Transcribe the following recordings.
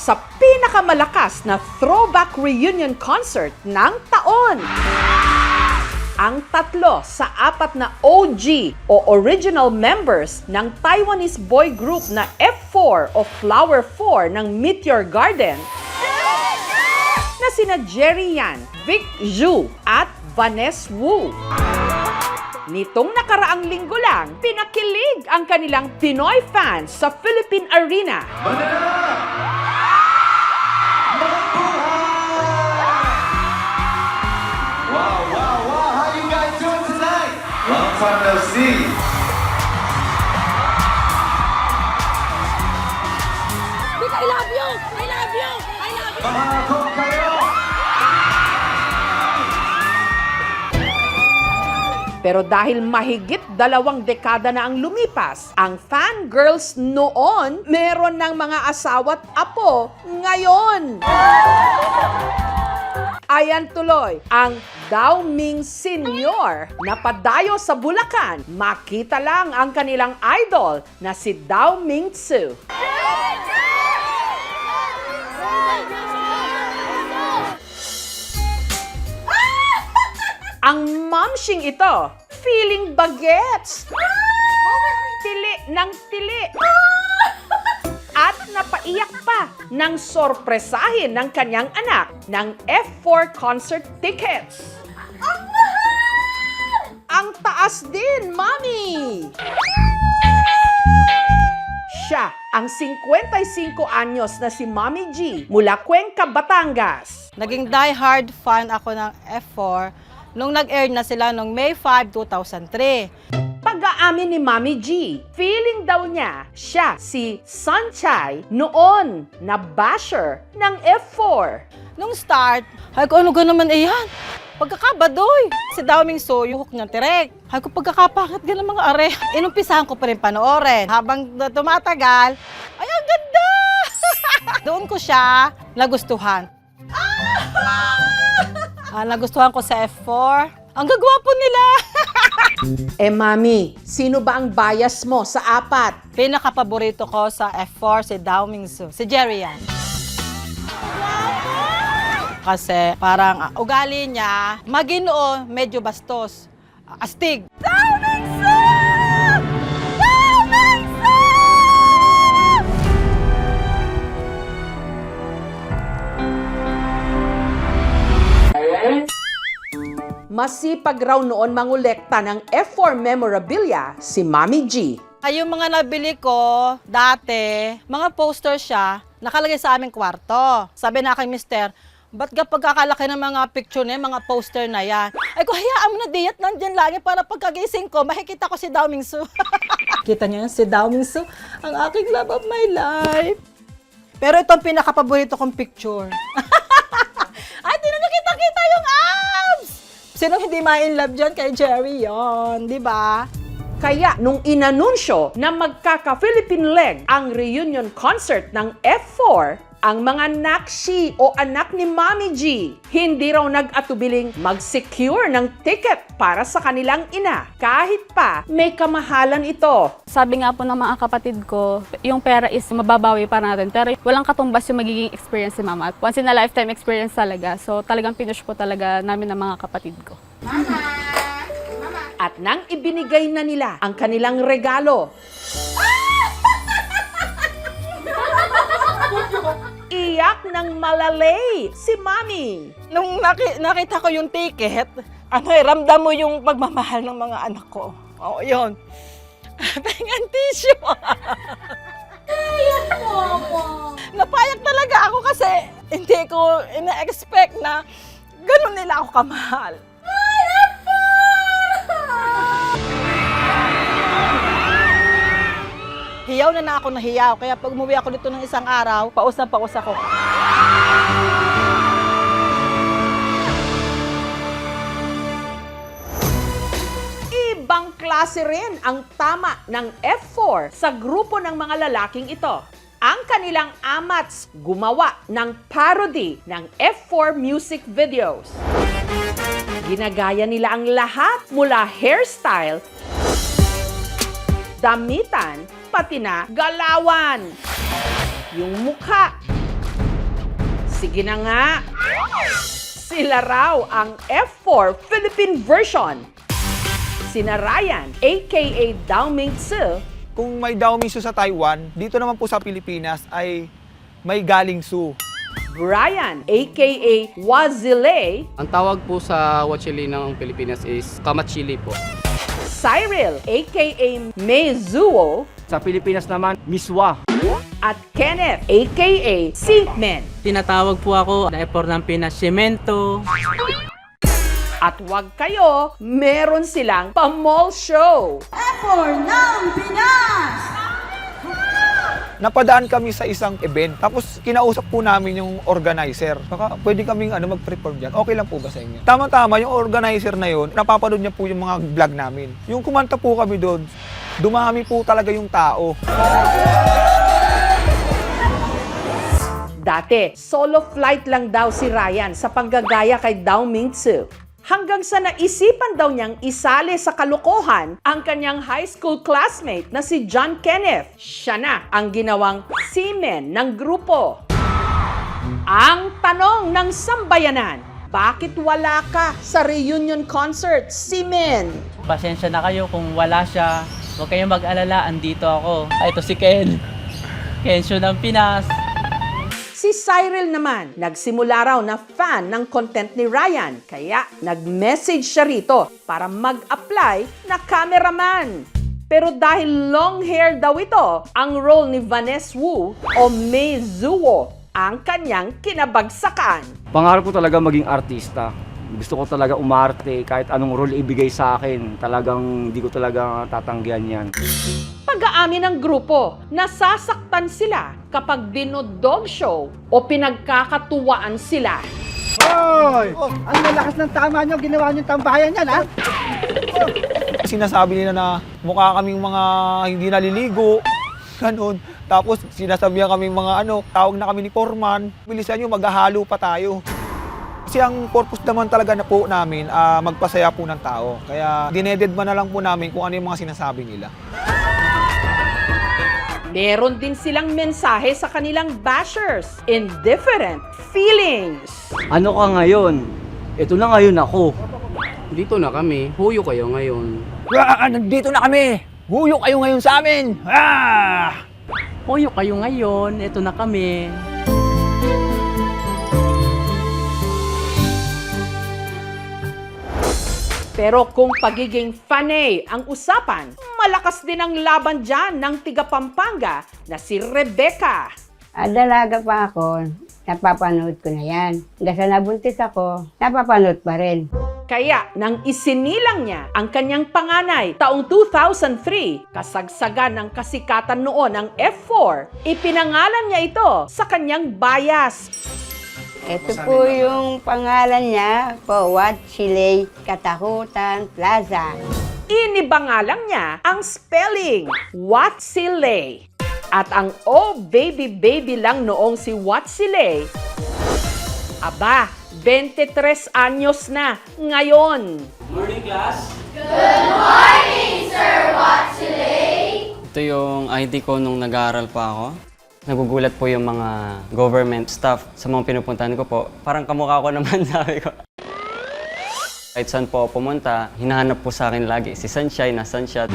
sa pinakamalakas na throwback reunion concert ng taon. Ang 3 sa 4 na OG o original members ng Taiwanese boy group na F4 o Flower 4 ng Meteor Garden na sina Jerry Yan, Vic Zhu at Vanessa Wu. Nitong nakaraang linggo lang, pinakilig ang kanilang Pinoy fans sa Philippine Arena. Wow, how you guys doing tonight? Long time no see. Vic, I love you! I love you! I love you! Mahakot kayo! Pero dahil mahigit 2 dekada na ang lumipas, ang fangirls noon meron ng mga asawa't apo ngayon. Ayan tuloy, ang Dao Ming Senior na padayo sa Bulacan. Makita lang ang kanilang idol na si Dao Ming Tzu. Ang mamshing ito, feeling bagets. Tili ng tili. At napaiyak pa nang sorpresahin ng kanyang anak ng F4 concert tickets. Ang taas din, Mami! Siya ang 55 anyos na si Mami G mula Cuenca, Batangas. Naging die-hard fan ako ng F4 nung nag-air na sila noong May 5, 2003. Pag-aamin ni Mami G, feeling daw niya siya si Sunchai noon na basher ng F4. Nung start, ay ko ano ga naman iyan? Pagkakabadoy, si Dao Ming Tzu, yung hook niya tirek. Ay ko pagkakapakit ga ng mga are. Inumpisahan ko pa rin panoorin. Habang tumatagal, ay ang ganda! Doon ko siya nagustuhan. Nagustuhan ko sa F4. Ang gagwapo nila! Mami, sino ba ang bias mo sa 4? Pinaka-paborito ko sa F4 si Dao Ming Tzu, si Jerry Yan. Kasi parang ugali niya, maginoo, medyo bastos. Astig. Dao Ming Tzu! Dao Ming Tzu! Masipag raw noon mangolekta ng F4 memorabilia si Mami G. Ay, yung mga nabili ko dati, mga poster siya, nakalagay sa aming kwarto. Sabi na kay mister, ba't ka pagkakalaki ng mga picture na yan, mga poster na yan? Ay ko, hayaan mo na diyat, nandyan lagi para pagkagising ko, makikita ko si Dao Ming Tzu. Kita niyo yan, si Dao Ming Tzu, ang aking love of my life. Pero ito ang pinakapaborito kong picture. Ay, tinan niyo, kita-kita yung abs! Sino hindi ma-in-love dyan kay Jerry yon, di ba? Kaya nung inanunsyo na magkaka-Philippine leg ang reunion concert ng F4, ang mga nakshi o anak ni Mami G, hindi raw nag-atubiling mag-secure ng ticket para sa kanilang ina. Kahit pa may kamahalan ito. Sabi nga po ng mga kapatid ko, yung pera is mababawi pa natin. Pero walang katumbas yung magiging experience ni Mama. Once in a lifetime experience talaga. So talagang pinush po talaga namin ng mga kapatid ko. At nang ibinigay na nila ang kanilang regalo, iyak ng malalay si Mami. Nung nakita ko yung ticket, ramdam mo yung pagmamahal ng mga anak ko. Oo, yun. Pengan tissue. Napayak talaga ako kasi hindi ko ina-expect na ganun nila ako kamahal. Hiyaw na ako na hiyaw. Kaya pag umuwi ako dito ng isang araw, paus na paus ako. Ibang klase rin ang tama ng F4 sa grupo ng mga lalaking ito. Ang kanilang amats gumawa ng parody ng F4 music videos. Ginagaya nila ang lahat mula hairstyle, damitan, pati na galawan. Yung mukha, Sige na nga. Sila raw ang F4 Philippine version. Sina Ryan, aka Dao Ming Tzu, Kung may Daomisu sa Taiwan, dito naman po sa Pilipinas ay may Galing Su. Brian, aka Wazile, Ang tawag po sa Huachili ng Pilipinas is Kamachili po. Cyril, aka Meizuo, Sa Pilipinas naman, miswa. at Kenneth, aka Seaman. Tinatawag po ako na effort ng Pinasimento. At wag kayo, meron silang pa-mall show. Napadaan kami sa isang event, tapos kinausap po namin yung organizer. Baka pwede kaming mag-perform dyan. Okay lang po ba sa inyo? Tama-tama, yung organizer na yun, napapanood niya po yung mga vlog namin. Yung kumanta po kami doon, dumami po talaga yung tao. Dati, solo flight lang daw si Ryan sa panggagaya kay Dao Ming Tzu. Hanggang sa naisipan daw niyang isali sa kalokohan ang kanyang high school classmate na si John Kenneth. Siya na ang ginawang seaman ng grupo. Ang tanong ng sambayanan, bakit wala ka sa reunion concert, seaman? Pasensya na kayo kung wala siya. Huwag kayong mag-alala, andito ako. Ito si Ken. Kensyo ng Pinas. Si Cyril naman, nagsimula raw na fan ng content ni Ryan, kaya nag-message siya rito para mag-apply na cameraman. Pero dahil long hair daw ito, ang role ni Vanessa Wu o Meizuo ang kanyang kinabagsakan. Pangarap ko talaga maging artista. Gusto ko talaga umarte, kahit anong role ibigay sa akin. Talagang hindi ko talaga tatanggihan yan. Pag-aamin ng grupo, nasasaktan sila kapag dinodog show o pinagkakatuwaan sila. Hoy! Ang lalakas ng tama nyo, ginawa nyo tambayan yan, ha? Sinasabi nila na mukha kaming mga hindi naliligo, ganun. Tapos sinasabihan kaming mga tawag na kami ni Foreman, bilisan nyo, maghahalo pa tayo. Kasi ang purpose naman talaga na po namin, magpasaya po ng tao. Kaya dinededma na lang po namin kung ano yung mga sinasabi nila. Meron din silang mensahe sa kanilang bashers, indifferent feelings. Ano ka ngayon? Ito na ngayon ako. Dito na kami. Huyo kayo ngayon. Nandito na kami! Huyo kayo ngayon sa amin! Hoyo kayo ngayon, ito na kami. Pero kung pagiging fanay ang usapan, malakas din ang laban dyan ng tiga Pampanga na si Rebecca. Dalaga pa ako, napapanood ko na yan. Hanggang sa nabuntis ako, napapanood pa rin. Kaya nang isinilang niya ang kanyang panganay taong 2003, kasagsagan ng kasikatan noon ng F4, ipinangalan niya ito sa kanyang bias. Ito po yung pangalan niya, Powat Chile Katakutan Plaza. Inibangalang niya ang spelling, Watsile. At ang oh baby lang noong si Watsile, aba, 23 anyos na ngayon. Morning, class. Ito yung ID ko nung nag-aaral pa ako. Nagugulat po yung mga government staff sa mga pinupuntahan ko po. Parang kamukha ko naman, sabi ko. Kahit saan po ako pumunta, hinahanap po sa akin lagi si Sunshine na Sunshine.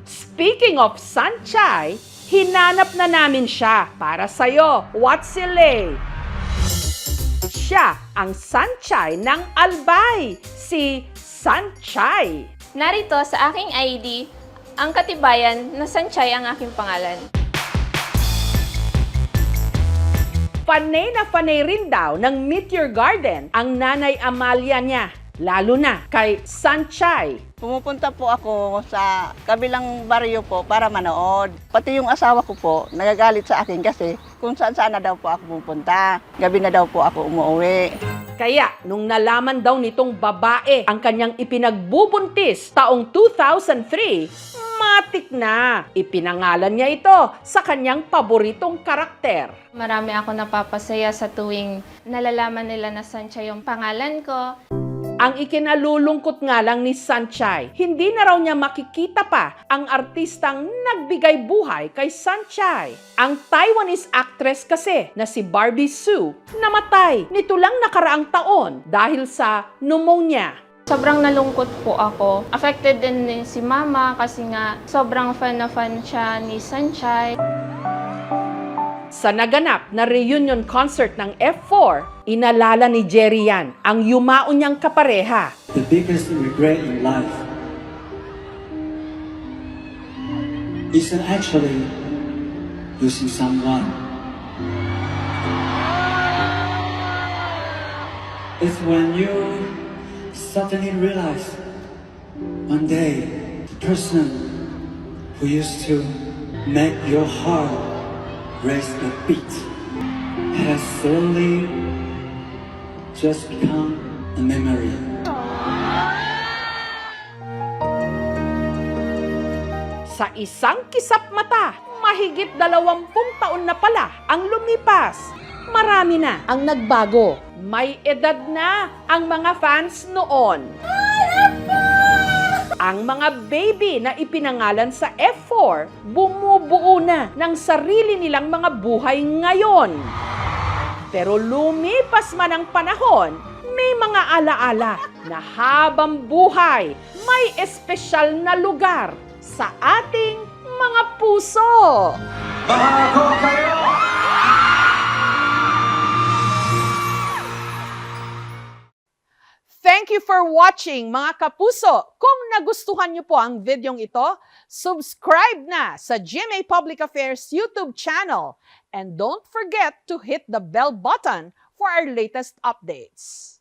Speaking of Sunshine, hinanap na namin siya para sa'yo, Watsile. Siya ang Sunshine ng Albay, si Sunshine. Narito sa aking ID, ang katibayan na Sanchay ang aking pangalan. Panay na panay rin daw ng Meteor Garden ang nanay Amalia niya, lalo na kay Sunshine. Pumupunta po ako sa kabilang baryo po para manood. Pati yung asawa ko po, nagagalit sa akin kasi kung saan-saan na daw po ako pupunta. Gabi na daw po ako umuwi. Kaya nung nalaman daw nitong babae ang kanyang ipinagbubuntis taong 2003, matik na. Ipinangalan niya ito sa kanyang paboritong karakter. Marami ako napapasaya sa tuwing nalalaman nila na Sanchay yung pangalan ko. Ang ikinalulungkot nga lang ni Sanchay, hindi na raw niya makikita pa ang artistang nagbigay buhay kay Sanchay. Ang Taiwanese actress kasi na si Barbie Sue namatay nito lang nakaraang taon dahil sa pneumonia. Sobrang nalungkot po ako. Affected din si mama kasi nga sobrang fan na fan siya ni Sanchay. Sa naganap na reunion concert ng F4, inalala ni Jerry yan ang yumao niyang kapareha. The biggest regret in life isn't actually losing someone. It's when you suddenly realize one day the person who used to make your heart raise a beat has slowly just become a memory. Sa isang kisap mata, mahigit 20 taon na pala ang lumipas. Marami na ang nagbago. May edad na ang mga fans noon. Ang mga baby na ipinangalan sa F4, bumubuo na ng sarili nilang mga buhay ngayon. Pero lumipas man ang panahon, may mga alaala na habang buhay, may espesyal na lugar sa ating mga puso. Bago kayo! Thank you for watching, mga kapuso. Kung nagustuhan niyo po ang videong ito, subscribe na sa GMA Public Affairs YouTube channel. And don't forget to hit the bell button for our latest updates.